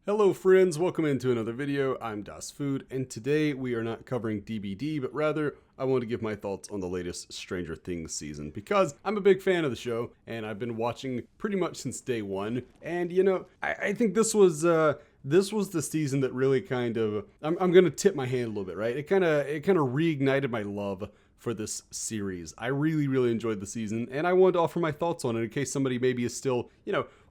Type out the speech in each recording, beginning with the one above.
Hello friends, welcome into another video. I'm Das Food, and today we are not covering DBD, but rather I want to give my thoughts on the latest Stranger Things season because I'm a big fan of the show and I've been watching pretty much since day one. And I think this was the season that really kind of I'm gonna tip my hand a little bit, right? It kind of reignited my love for this series. I really enjoyed the season, and I wanted to offer my thoughts on it in case somebody maybe is still,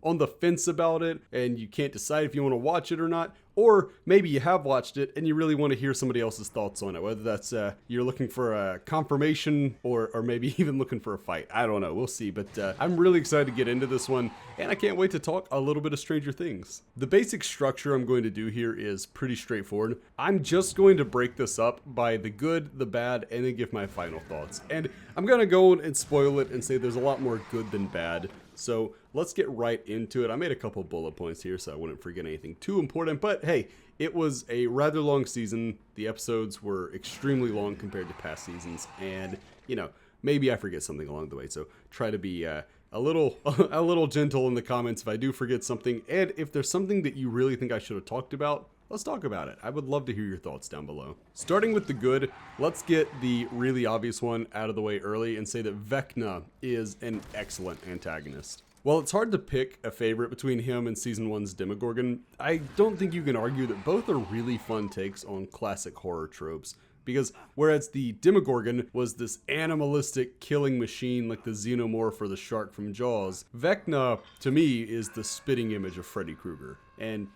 on the fence about it and you can't decide if you want to watch it or not, or maybe you have watched it and you really want to hear somebody else's thoughts on it, whether that's you're looking for a confirmation or maybe even looking for a fight. I don't know, we'll see, but I'm really excited to get into this one, and I can't wait to talk a little bit of Stranger Things. The basic structure I'm going to do here is pretty straightforward. I'm just going to break this up by the good, the bad, and then give my final thoughts. And I'm going to go and spoil it and say there's a lot more good than bad. So let's get right into it. I made a couple bullet points here so I wouldn't forget anything too important, but hey, it was a rather long season. The episodes were extremely long compared to past seasons, and maybe I forget something along the way. So try to be a little a little gentle in the comments if I do forget something, and if there's something that you really think I should have talked about, let's talk about it. I would love to hear your thoughts down below. Starting with the good, let's get the really obvious one out of the way early and say that Vecna is an excellent antagonist. While it's hard to pick a favorite between him and season 1's Demogorgon, I don't think you can argue that both are really fun takes on classic horror tropes. Because whereas the Demogorgon was this animalistic killing machine like the xenomorph or the shark from Jaws, Vecna, to me, is the spitting image of Freddy Krueger. And,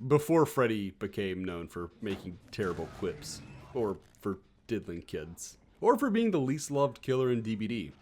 before Freddy became known for making terrible quips, or for diddling kids, or for being the least loved killer in DBD.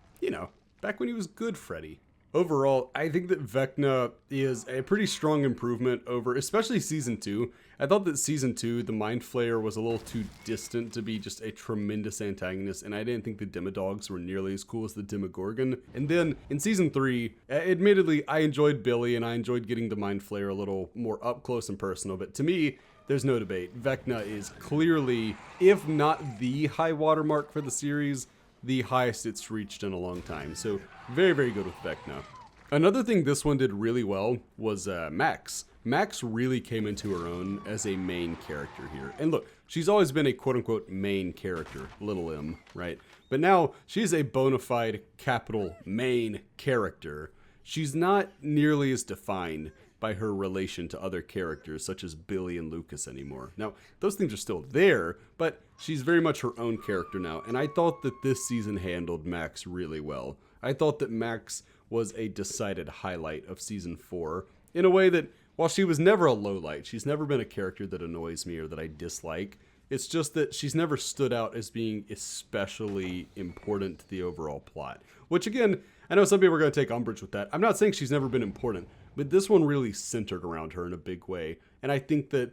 Back when he was good Freddy. Overall, I think that Vecna is a pretty strong improvement over, especially Season 2. I thought that Season 2, the Mind Flayer, was a little too distant to be just a tremendous antagonist, and I didn't think the Demodogs were nearly as cool as the Demogorgon. And then, in Season 3, admittedly, I enjoyed Billy, and I enjoyed getting the Mind Flayer a little more up close and personal, but to me, there's no debate. Vecna is clearly, if not the high watermark for the series, the highest it's reached in a long time. So very good with Vecna. Another thing this one did really well was Max. Max really came into her own as a main character here. And look, she's always been a quote-unquote main character, little m, right? But now she's a bona fide capital main character. She's not nearly as defined by her relation to other characters such as Billy and Lucas anymore. Now, those things are still there, but she's very much her own character now, and I thought that this season handled Max really well. I thought that Max was a decided highlight of season 4 in a way that, while she was never a lowlight, she's never been a character that annoys me or that I dislike. It's just that she's never stood out as being especially important to the overall plot. Which again, I know some people are going to take umbrage with that. I'm not saying she's never been important, but this one really centered around her in a big way. And I think that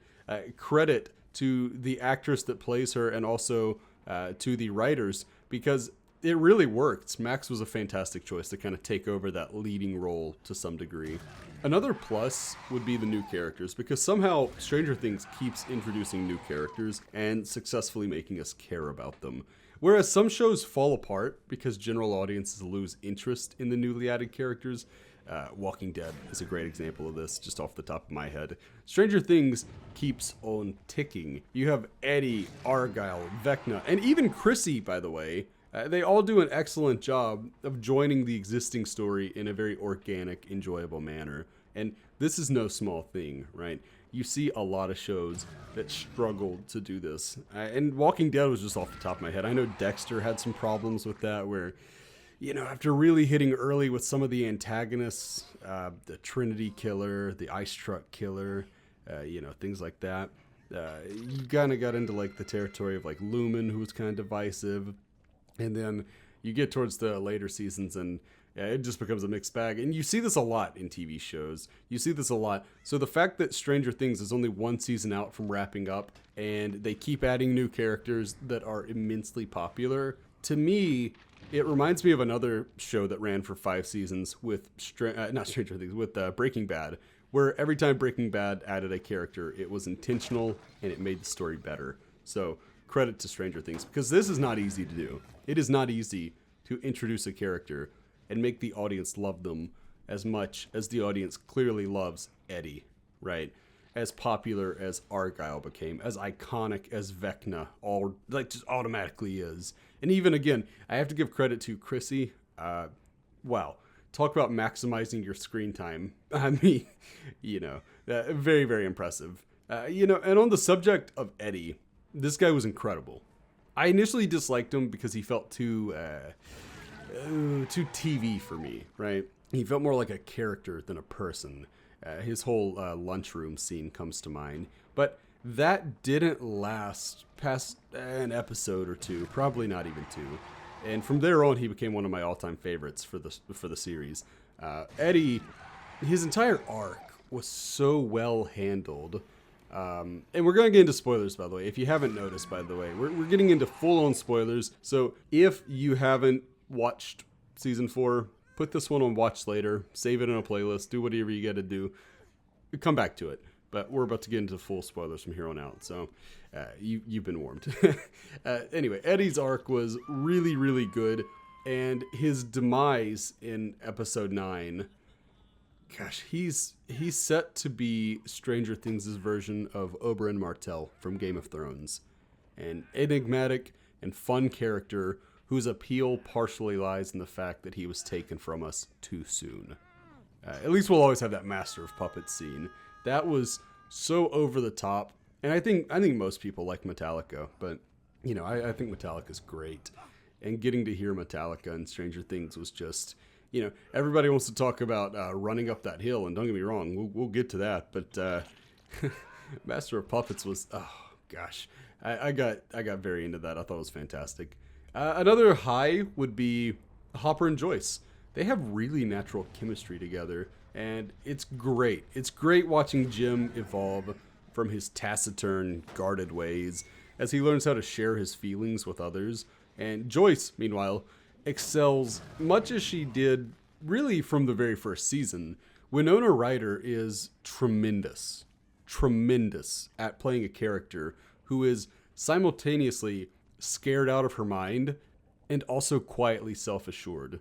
credit to the actress that plays her and also to the writers, because it really worked. Max was a fantastic choice to kind of take over that leading role to some degree. Another plus would be the new characters, because somehow Stranger Things keeps introducing new characters and successfully making us care about them. Whereas some shows fall apart because general audiences lose interest in the newly added characters. Walking Dead is a great example of this, just off the top of my head. Stranger Things keeps on ticking. You have Eddie, Argyle, Vecna, and even Chrissy, by the way. They all do an excellent job of joining the existing story in a very organic, enjoyable manner. And this is no small thing, right? You see a lot of shows that struggle to do this. And Walking Dead was just off the top of my head. I know Dexter had some problems with that where, after really hitting early with some of the antagonists, the Trinity Killer, the Ice Truck Killer, things like that, you kind of got into like the territory of like Lumen, who was kind of divisive. And then you get towards the later seasons and it just becomes a mixed bag. And you see this a lot in TV shows. You see this a lot. So the fact that Stranger Things is only one season out from wrapping up and they keep adding new characters that are immensely popular, to me, it reminds me of another show that ran for 5 seasons with, not Stranger Things, with Breaking Bad, where every time Breaking Bad added a character, it was intentional and it made the story better. So credit to Stranger Things, because this is not easy to do. It is not easy to introduce a character and make the audience love them as much as the audience clearly loves Eddie, right? as popular as Argyle became, as iconic as Vecna all like just automatically is. And even again, I have to give credit to Chrissy. Wow, talk about maximizing your screen time. I mean, very, very impressive. And on the subject of Eddie, this guy was incredible. I initially disliked him because he felt too TV for me, right? He felt more like a character than a person. His whole lunchroom scene comes to mind. But that didn't last past an episode or two, probably not even two. And from there on, he became one of my all-time favorites for the series. Eddie, his entire arc was so well handled. And we're going to get into spoilers, by the way. If you haven't noticed, by the way, we're getting into full-on spoilers. So if you haven't watched season 4, put this one on watch later, save it in a playlist, do whatever you got to do, come back to it. But we're about to get into full spoilers from here on out, so you've been warned. Anyway, Eddie's arc was really, really good, and his demise in episode 9, gosh, he's set to be Stranger Things' version of Oberyn Martell from Game of Thrones. An enigmatic and fun character whose appeal partially lies in the fact that he was taken from us too soon. At least we'll always have that Master of Puppets scene. That was so over the top. And I think most people like Metallica, but I think Metallica's great. And getting to hear Metallica in Stranger Things was just, everybody wants to talk about running up that hill, and don't get me wrong, we'll get to that. But Master of Puppets was, oh gosh, I got very into that. I thought it was fantastic. Another high would be Hopper and Joyce. They have really natural chemistry together, and it's great. It's great watching Jim evolve from his taciturn, guarded ways as he learns how to share his feelings with others. And Joyce, meanwhile, excels much as she did really from the very first season. Winona Ryder is tremendous at playing a character who is simultaneously scared out of her mind and also quietly self-assured.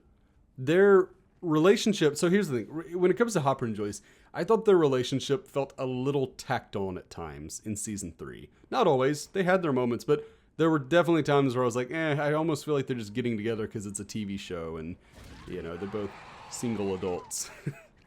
Their relationship, so here's the thing, when it comes to Hopper and Joyce, I thought their relationship felt a little tacked on at times in season 3. Not always, they had their moments, but there were definitely times where I was like, I almost feel like they're just getting together because it's a TV show and, they're both single adults.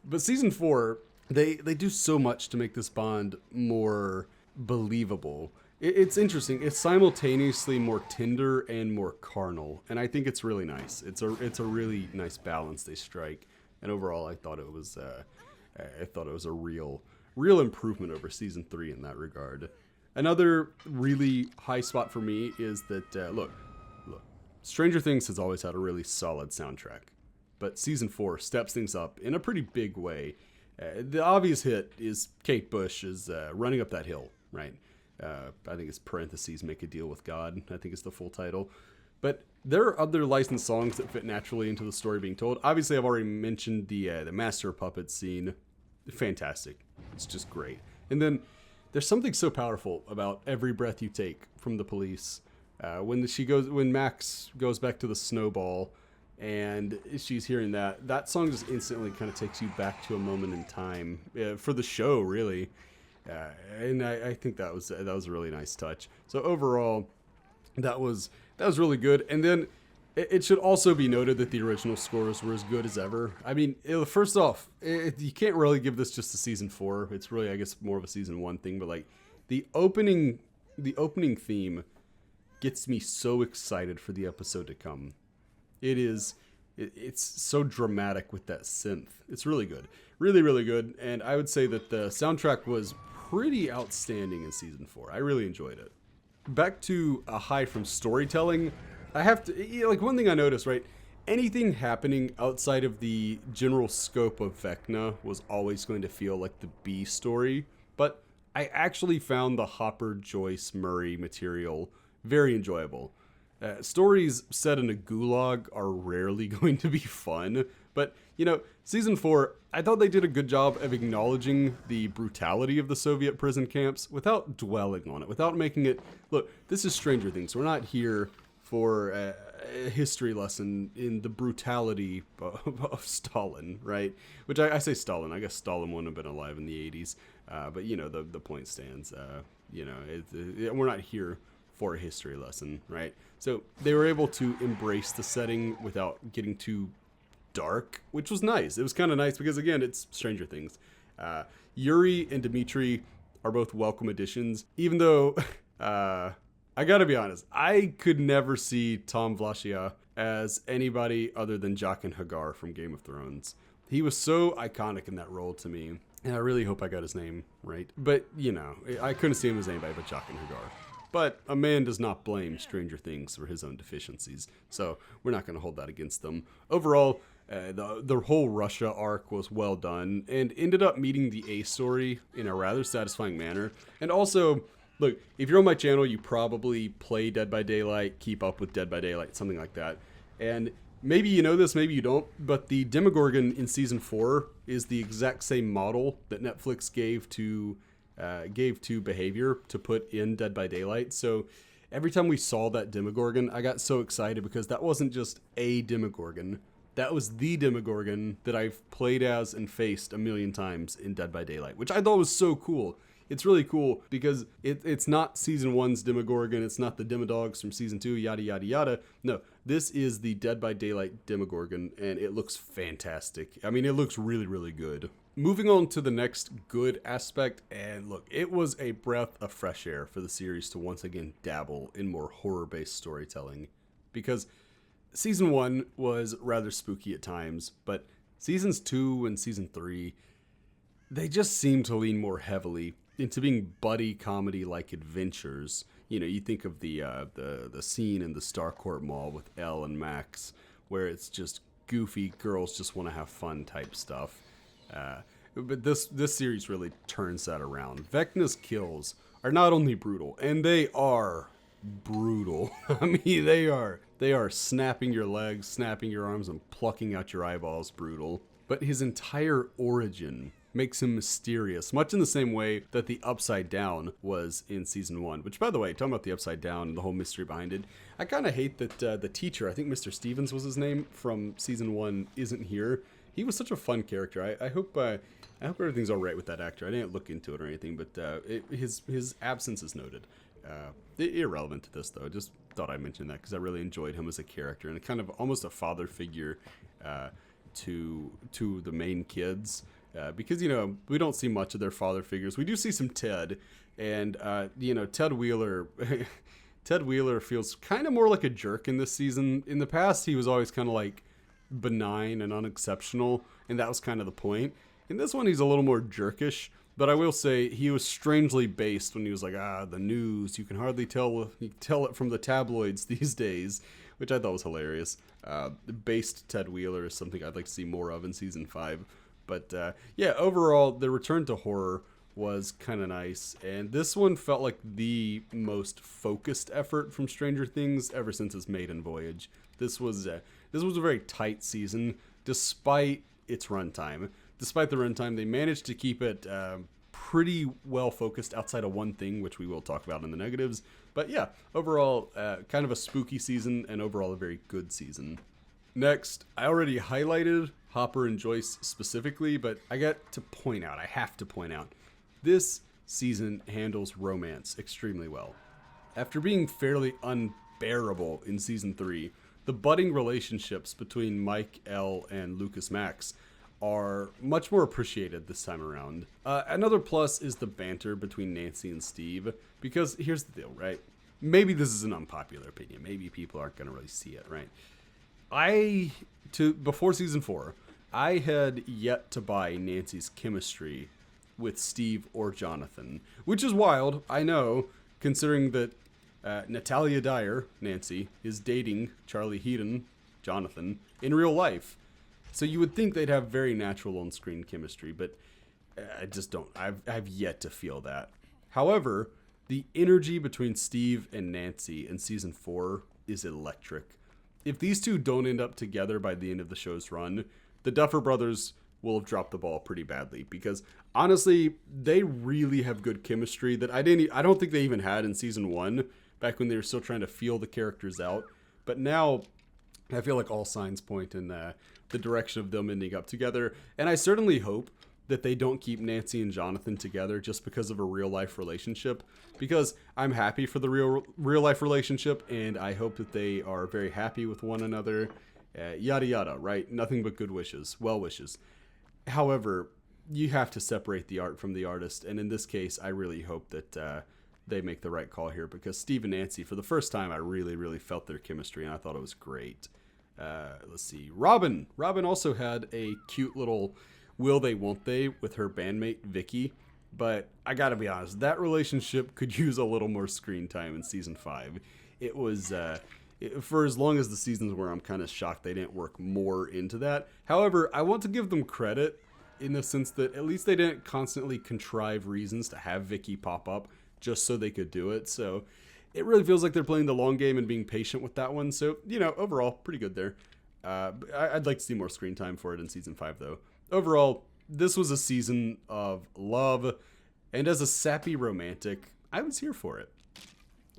But season 4, they do so much to make this bond more believable. It's interesting. It's simultaneously more tender and more carnal, and I think it's really nice. It's a really nice balance they strike, and overall, I thought it was a real improvement over season 3 in that regard. Another really high spot for me is that look, Stranger Things has always had a really solid soundtrack, but season 4 steps things up in a pretty big way. The obvious hit is Kate Bush's "Running Up That Hill," right? I think it's parentheses, "Make a Deal with God," I think is the full title. But there are other licensed songs that fit naturally into the story being told. Obviously, I've already mentioned the Master of Puppets scene. Fantastic. It's just great. And then there's something so powerful about "Every Breath You Take" from The Police. When Max goes back to the snowball and she's hearing that song just instantly kind of takes you back to a moment in time for the show, really. And I think that was a really nice touch. So overall, that was really good. And then it should also be noted that the original scores were as good as ever. I mean, first off, you can't really give this just to season 4. It's really, I guess, more of a season 1 thing. But like the opening theme gets me so excited for the episode to come. It's so dramatic with that synth. It's really good. Really, really good. And I would say that the soundtrack was pretty outstanding in season 4. I really enjoyed it. Back to a high from storytelling, I have to, like, one thing I noticed, right? Anything happening outside of the general scope of Vecna was always going to feel like the B story. But I actually found the Hopper, Joyce, Murray material very enjoyable. Stories set in a gulag are rarely going to be fun, but, season 4, I thought they did a good job of acknowledging the brutality of the Soviet prison camps without dwelling on it, without making it, look, this is Stranger Things. We're not here for a history lesson in the brutality of Stalin, right? Which I say Stalin. I guess Stalin wouldn't have been alive in the 80s. But, the point stands. We're not here for a history lesson, right? So they were able to embrace the setting without getting too dark, which was nice. It was kind of nice because, again, it's Stranger Things. Yuri and Dimitri are both welcome additions, even though I gotta be honest, I could never see Tom Vlachia as anybody other than Jaqen Hagar from Game of Thrones. He was so iconic in that role to me, and I really hope I got his name right. But, I couldn't see him as anybody but Jaqen Hagar. But a man does not blame Stranger Things for his own deficiencies, so we're not going to hold that against them. Overall, the whole Russia arc was well done and ended up meeting the A story in a rather satisfying manner. And also, look, if you're on my channel, you probably play Dead by Daylight, keep up with Dead by Daylight, something like that. And maybe you know this, maybe you don't, but the Demogorgon in Season 4 is the exact same model that Netflix gave to Behavior to put in Dead by Daylight. So every time we saw that Demogorgon, I got so excited because that wasn't just a Demogorgon. That was the Demogorgon that I've played as and faced a million times in Dead by Daylight, which I thought was so cool. It's really cool because it's not Season 1's Demogorgon, it's not the Demodogs from Season 2, yada, yada, yada. No, this is the Dead by Daylight Demogorgon, and it looks fantastic. I mean, it looks really, really good. Moving on to the next good aspect, and look, it was a breath of fresh air for the series to once again dabble in more horror-based storytelling. Because Season 1 was rather spooky at times, but Seasons 2 and Season 3, they just seem to lean more heavily into being buddy comedy-like adventures. You think of the scene in the Starcourt Mall with Elle and Max, where it's just goofy, girls just want to have fun type stuff. But this series really turns that around. Vecna's kills are not only brutal, and they are brutal. I mean, they are snapping your legs, snapping your arms, and plucking out your eyeballs brutal. But his entire origin makes him mysterious, much in the same way that the Upside Down was in Season 1. Which, by the way, talking about the Upside Down and the whole mystery behind it, I kind of hate that the teacher, I think Mr. Stevens was his name, from Season 1 isn't here. He was such a fun character. I hope everything's all right with that actor. I didn't look into it or anything, but his absence is noted. Irrelevant to this, though. Just thought I'd mention that because I really enjoyed him as a character and kind of almost a father figure to the main kids. Because, we don't see much of their father figures. We do see some Ted, and, Ted Wheeler... Ted Wheeler feels kind of more like a jerk in this season. In the past, he was always kind of like benign and unexceptional, and that was kind of the point. In this one, he's a little more jerkish, but I will say he was strangely based when he was like, the news, you can hardly tell it from the tabloids these days, which I thought was hilarious. Based Ted Wheeler is something I'd like to see more of in Season 5. But overall, the return to horror was kind of nice, and this one felt like the most focused effort from Stranger Things ever since its maiden voyage. This was a very tight season, despite its runtime. Despite the runtime, they managed to keep it pretty well focused outside of one thing, which we will talk about in the negatives. But yeah, overall, kind of a spooky season, and overall a very good season. Next, I already highlighted Hopper and Joyce specifically, but I have to point out, this season handles romance extremely well. After being fairly unbearable in Season 3, the budding relationships between Mike, Elle, and Lucas Max are much more appreciated this time around. Another plus is the banter between Nancy and Steve, because here's the deal, right? Maybe this is an unpopular opinion. Maybe people aren't going to really see it, right? Before Season 4, I had yet to buy Nancy's chemistry with Steve or Jonathan, which is wild, I know, considering that Natalia Dyer, Nancy, is dating Charlie Heaton, Jonathan, in real life. So you would think they'd have very natural on-screen chemistry, but I just don't. I've yet to feel that. However, the energy between Steve and Nancy in Season 4 is electric. If these two don't end up together by the end of the show's run, the Duffer Brothers will have dropped the ball pretty badly, because honestly, they really have good chemistry that I don't think they even had in Season 1, back when they were still trying to feel the characters out. But now I feel like all signs point in the direction of them ending up together. And I certainly hope that they don't keep Nancy and Jonathan together just because of a real life relationship, because I'm happy for the real life relationship, and I hope that they are very happy with one another, yada yada, right? Nothing but good wishes, well wishes. However, you have to separate the art from the artist, and in this case, I really hope that they make the right call here, because Steve and Nancy, for the first time, I really felt their chemistry, and I thought it was great. Let's see, Robin also had a cute little will they won't they with her bandmate Vicky, but I gotta be honest, that relationship could use a little more screen time in season 5. It was for as long as the seasons were, I'm kind of shocked they didn't work more into that. However, I want to give them credit in the sense that at least they didn't constantly contrive reasons to have Vicky pop up just so they could do it. So it really feels like they're playing the long game and being patient with that one. So, overall, pretty good there. I'd like to see more screen time for it in season 5, though. Overall, this was a season of love, and as a sappy romantic, I was here for it.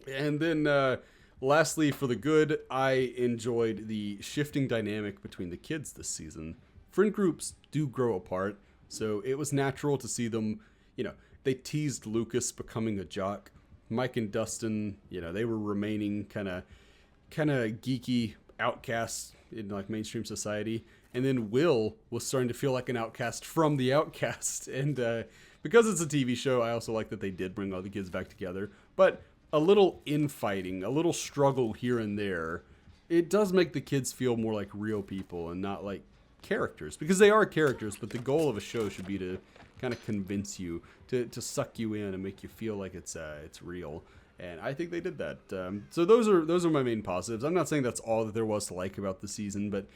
And then, lastly, for the good, I enjoyed the shifting dynamic between the kids this season. Friend groups do grow apart, so it was natural to see them, they teased Lucas becoming a jock. Mike and Dustin, they were remaining kind of geeky outcasts in like mainstream society. And then Will was starting to feel like an outcast from the outcast. And because it's a TV show, I also like that they did bring all the kids back together. But a little infighting, a little struggle here and there, it does make the kids feel more like real people and not like characters. Because they are characters, but the goal of a show should be to kind of convince you, to suck you in and make you feel like it's real. And I think they did that. So those are my main positives. I'm not saying that's all that there was to like about the season, but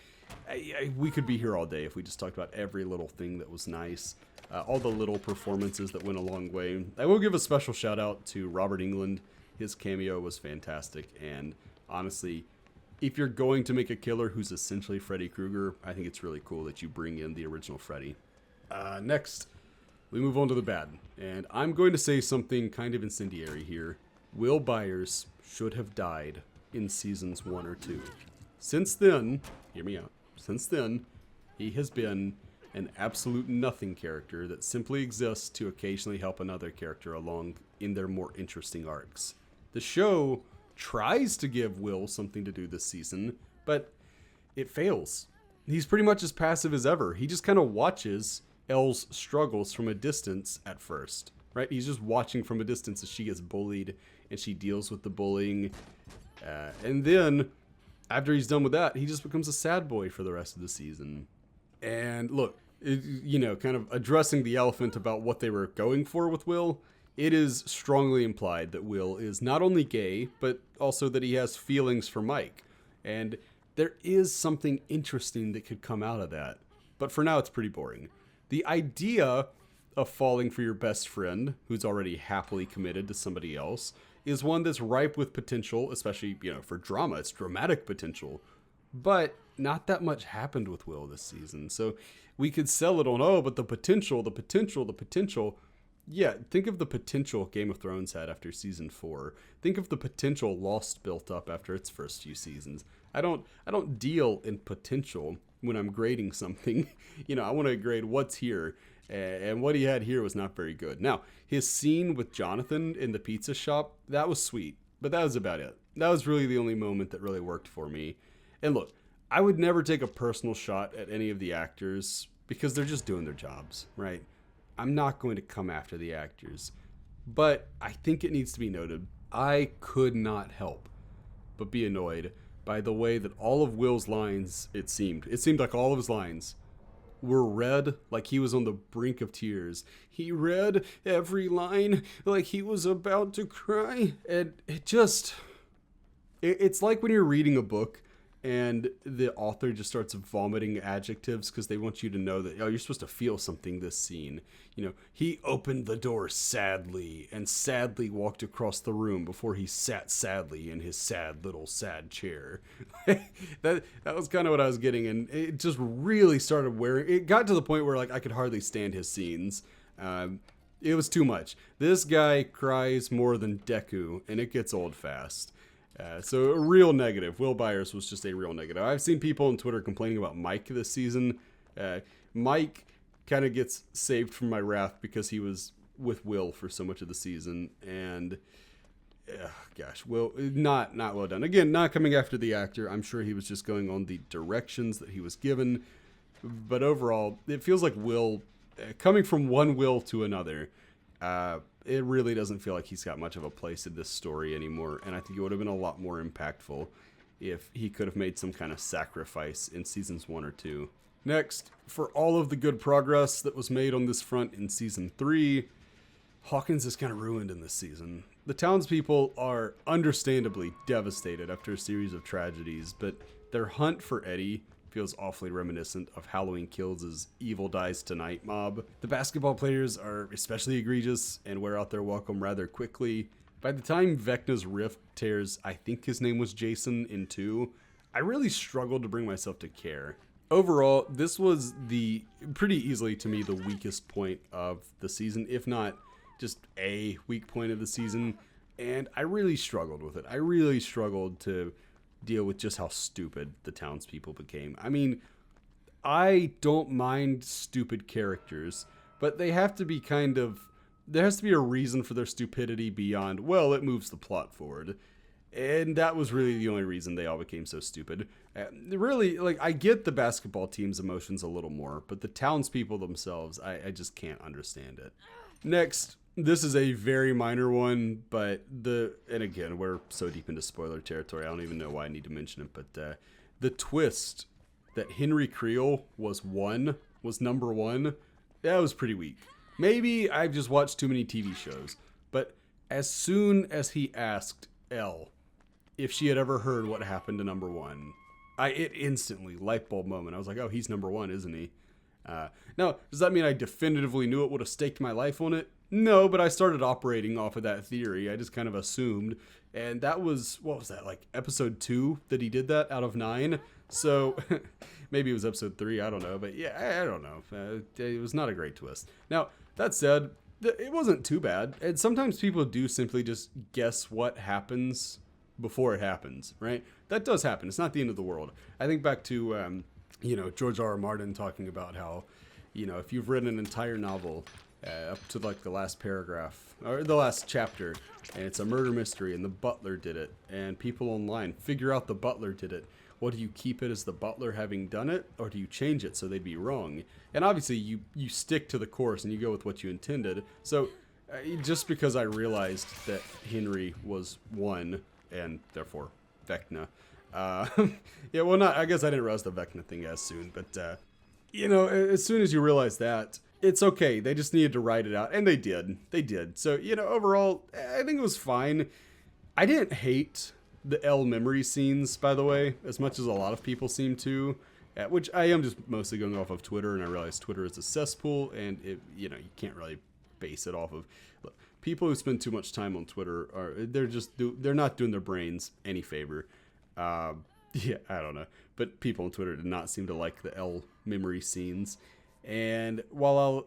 we could be here all day if we just talked about every little thing that was nice, all the little performances that went a long way. I will give a special shout out to Robert Englund. His cameo was fantastic, and honestly, if you're going to make a killer who's essentially Freddy Krueger, I think it's really cool that you bring in the original Freddy. Next, we move on to the bad, and I'm going to say something kind of incendiary here. Will Byers should have died in seasons 1 or 2. Since then, hear me out, since then, he has been an absolute nothing character that simply exists to occasionally help another character along in their more interesting arcs. The show tries to give Will something to do this season, but it fails. He's pretty much as passive as ever. He just kind of watches Elle's struggles from a distance at first, right? He's just watching from a distance as she gets bullied and she deals with the bullying. And then, after he's done with that, he just becomes a sad boy for the rest of the season. And look, kind of addressing the elephant about what they were going for with Will, it is strongly implied that Will is not only gay, but also that he has feelings for Mike. And there is something interesting that could come out of that. But for now, it's pretty boring. The idea of falling for your best friend, who's already happily committed to somebody else, is one that's ripe with potential, especially, for drama. It's dramatic potential. But not that much happened with Will this season. So we could sell it on, but the potential. Yeah, think of the potential Game of Thrones had after season 4. Think of the potential Lost built up after its first few seasons. I don't deal in potential when I'm grading something. I want to grade what's here. And what he had here was not very good. Now, his scene with Jonathan in the pizza shop, that was sweet. But that was about it. That was really the only moment that really worked for me. And look, I would never take a personal shot at any of the actors because they're just doing their jobs, right? I'm not going to come after the actors. But I think it needs to be noted, I could not help but be annoyed by the way that all of Will's lines, it seemed like all of his lines were read like he was on the brink of tears. He read every line like he was about to cry. And it's like when you're reading a book and the author just starts vomiting adjectives because they want you to know that, you're supposed to feel something this scene. He opened the door sadly and sadly walked across the room before he sat sadly in his sad little sad chair. that was kind of what I was getting, and it just really started wearing. It got to the point where I could hardly stand his scenes. It was too much. This guy cries more than Deku, and it gets old fast. So a real negative. Will Byers was just a real negative. I've seen people on Twitter complaining about Mike this season. Mike kind of gets saved from my wrath because he was with Will for so much of the season, and gosh, Will, not well done. Again, not coming after the actor. I'm sure he was just going on the directions that he was given, but overall, it feels like Will, coming from one Will to another, it really doesn't feel like he's got much of a place in this story anymore, and I think it would have been a lot more impactful if he could have made some kind of sacrifice in seasons 1 or 2. Next, for all of the good progress that was made on this front in season 3, Hawkins is kind of ruined in this season. The townspeople are understandably devastated after a series of tragedies, but their hunt for Eddie feels awfully reminiscent of Halloween Kills' Evil Dies Tonight mob. The basketball players are especially egregious and wear out their welcome rather quickly. By the time Vecna's rift tears, I think his name was Jason, in 2, I really struggled to bring myself to care. Overall, this was pretty easily to me the weakest point of the season, if not just a weak point of the season, and I really struggled with it. I really struggled to deal with just how stupid the townspeople became. I mean, I don't mind stupid characters, but they have to be there has to be a reason for their stupidity beyond, well, it moves the plot forward. And that was really the only reason they all became so stupid. Really, I get the basketball team's emotions a little more, but the townspeople themselves, I just can't understand it. Next, this is a very minor one, but and again, we're so deep into spoiler territory, I don't even know why I need to mention it, but the twist that Henry Creel was number 1, that was pretty weak. Maybe I've just watched too many TV shows, but as soon as he asked Elle if she had ever heard what happened to number 1, it instantly, light bulb moment. I was like, oh, he's number 1, isn't he? Now, does that mean I definitively knew it, would have staked my life on it? No, but I started operating off of that theory. I just kind of assumed. And that was, what was that, episode 2 that he did that out of 9? So maybe it was episode 3, I don't know. But yeah, I don't know. It was not a great twist. Now, that said, it wasn't too bad. And sometimes people do simply just guess what happens before it happens, right? That does happen. It's not the end of the world. I think back to, George R.R. Martin talking about how, if you've written an entire novel up to the last paragraph or the last chapter, and it's a murder mystery and the butler did it, and people online figure out the butler did it, what do you keep it as the butler having done it, or do you change it so they'd be wrong? And obviously you stick to the course and you go with what you intended. So just because I realized that Henry was 1 and therefore Vecna, yeah, well, I guess I didn't realize the Vecna thing as soon, but as soon as you realize that, it's okay. They just needed to write it out, and they did. So, overall, I think it was fine. I didn't hate the Elle memory scenes, by the way, as much as a lot of people seem to, which I am just mostly going off of Twitter, and I realize Twitter is a cesspool, and you can't really base it off of. Look, people who spend too much time on Twitter they're not doing their brains any favor. Yeah, I don't know, but people on Twitter did not seem to like the Elle memory scenes. And while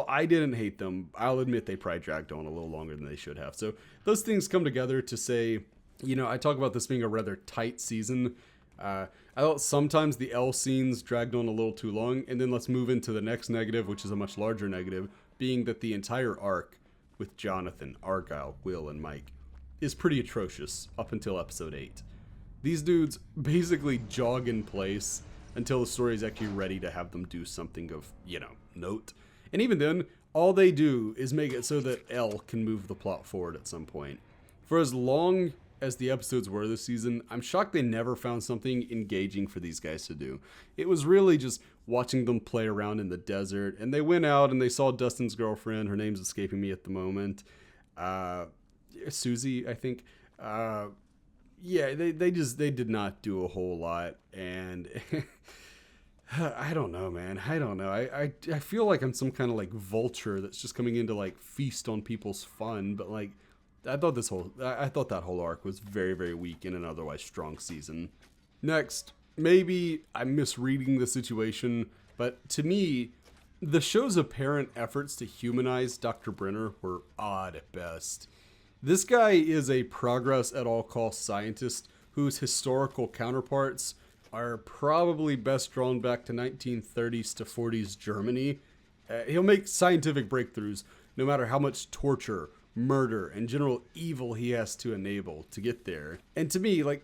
I didn't hate them, I'll admit they probably dragged on a little longer than they should have. So those things come together to say, I talk about this being a rather tight season. I thought sometimes the Elle scenes dragged on a little too long. And then let's move into the next negative, which is a much larger negative, being that the entire arc with Jonathan, Argyle, Will, and Mike is pretty atrocious up until episode 8. These dudes basically jog in place until the story is actually ready to have them do something of, note. And even then, all they do is make it so that Elle can move the plot forward at some point. For as long as the episodes were this season, I'm shocked they never found something engaging for these guys to do. It was really just watching them play around in the desert, and they went out and they saw Dustin's girlfriend, her name's escaping me at the moment, Susie, I think. Yeah, they did not do a whole lot, and I don't know, man. I don't know. I feel like I'm some kind of vulture that's just coming in to feast on people's fun, but I thought that whole arc was very, very weak in an otherwise strong season. Next, maybe I'm misreading the situation, but to me, the show's apparent efforts to humanize Dr. Brenner were odd at best. This guy is a progress at all cost scientist whose historical counterparts are probably best drawn back to 1930s to 40s Germany. He'll make scientific breakthroughs no matter how much torture, murder, and general evil he has to enable to get there. And to me, like,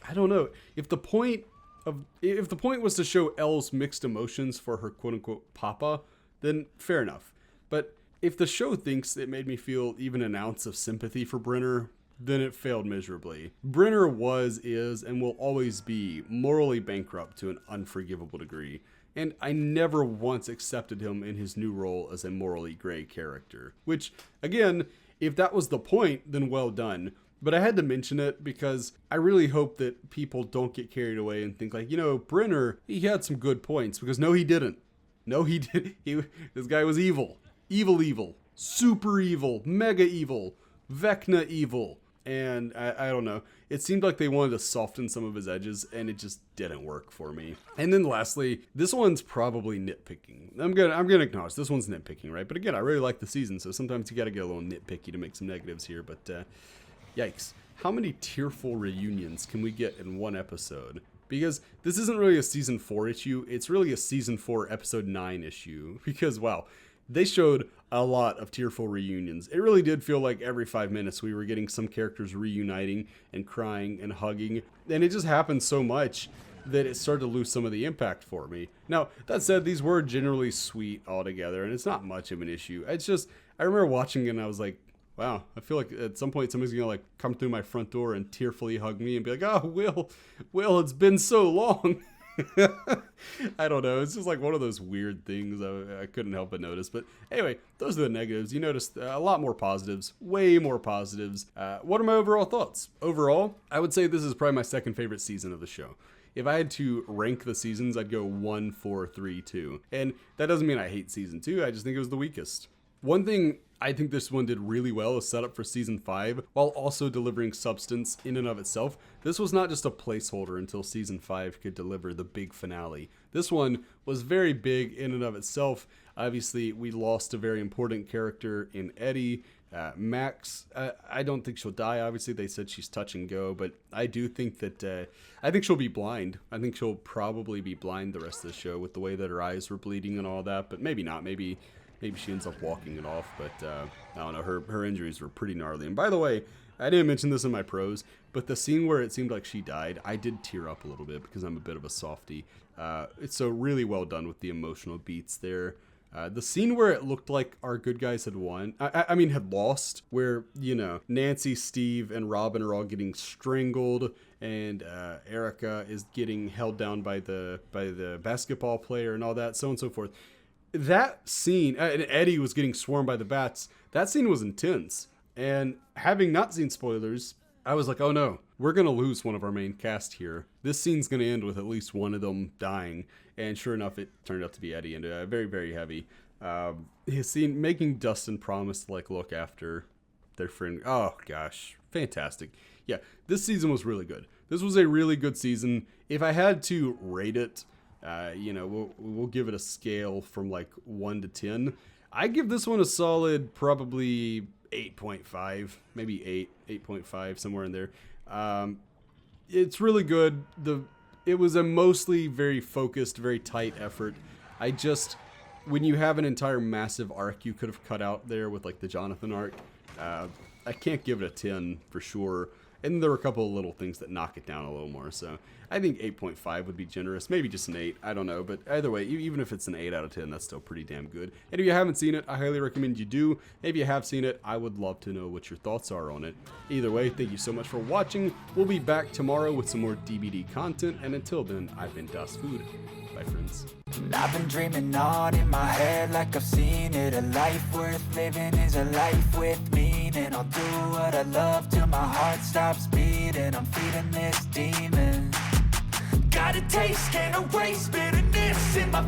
I don't know, if the point was to show Elle's mixed emotions for her quote-unquote papa, then fair enough. But if the show thinks it made me feel even an ounce of sympathy for Brenner, then it failed miserably. Brenner was, is, and will always be morally bankrupt to an unforgivable degree, and I never once accepted him in his new role as a morally gray character. Which, again, if that was the point, then well done. But I had to mention it because I really hope that people don't get carried away and think like, Brenner, he had some good points, because no, he didn't. No, he did. This guy was evil. Evil. Super evil. Mega evil. Vecna evil. And I don't know. It seemed like they wanted to soften some of his edges, and it just didn't work for me. And then lastly, this one's probably nitpicking. I'm gonna acknowledge this one's nitpicking, right? But again, I really like the season, so sometimes you gotta get a little nitpicky to make some negatives here. But yikes. How many tearful reunions can we get in one episode? Because this isn't really a season 4 issue, it's really a season 4 episode 9 issue. Because, wow, they showed a lot of tearful reunions. It really did feel like every 5 minutes we were getting some characters reuniting and crying and hugging. And it just happened so much that it started to lose some of the impact for me. Now, that said, these were generally sweet altogether, and it's not much of an issue. It's just, I remember watching it and I was like, wow, I feel like at some point somebody's gonna like come through my front door and tearfully hug me and be like, oh, Will, it's been so long. I don't know. It's just like one of those weird things I couldn't help but notice. But anyway, those are the negatives. You noticed a lot more positives, way more positives. What are my overall thoughts? Overall, I would say this is probably my second favorite season of the show. If I had to rank the seasons, I'd go 1, 4, 3, 2. And that doesn't mean I hate season 2. I just think it was the weakest. One thing I think this one did really well is set up for season 5 while also delivering substance in and of itself. This was not just a placeholder until season 5 could deliver the big finale. This one was very big in and of itself. Obviously, we lost a very important character in Eddie. Max, I don't think she'll die. Obviously, they said she's touch and go, but I do think that, I think she'll be blind. I think she'll probably be blind the rest of the show with the way that her eyes were bleeding and all that, but maybe not. Maybe she ends up walking it off, but I don't know. Her injuries were pretty gnarly. And by the way, I didn't mention this in my pros, but the scene where it seemed like she died, I did tear up a little bit because I'm a bit of a softie. It's so really well done with the emotional beats there. The scene where it looked like our good guys had won, I mean had lost, where, Nancy, Steve, and Robin are all getting strangled, and Erica is getting held down by the basketball player and all that, so on and so forth. That scene, and Eddie was getting swarmed by the bats, that scene was intense. And having not seen spoilers, I was like, oh no, we're going to lose one of our main cast here. This scene's going to end with at least one of them dying. And sure enough, it turned out to be Eddie, and very, very heavy. His scene making Dustin promise to look after their friend. Oh gosh, fantastic. Yeah, this season was really good. This was a really good season. If I had to rate it, we'll give it a scale from 1 to 10. I give this one a solid probably 8.5, maybe 8.5, somewhere in there. It's really good. It was a mostly very focused, very tight effort. When you have an entire massive arc you could have cut out there with the Jonathan arc, I can't give it a 10 for sure. And there were a couple of little things that knock it down a little more. So I think 8.5 would be generous. Maybe just an 8. I don't know. But either way, even if it's an 8 out of 10, that's still pretty damn good. And if you haven't seen it, I highly recommend you do. If you have seen it, I would love to know what your thoughts are on it. Either way, thank you so much for watching. We'll be back tomorrow with some more DBD content. And until then, I've been Das Food. Bye, friends. I've been dreaming on in my head like I've seen it. A life worth living is a life with meaning. I'll do what I love till my heart stops beating. I'm feeding this demon. Got a taste, can't erase bitterness in my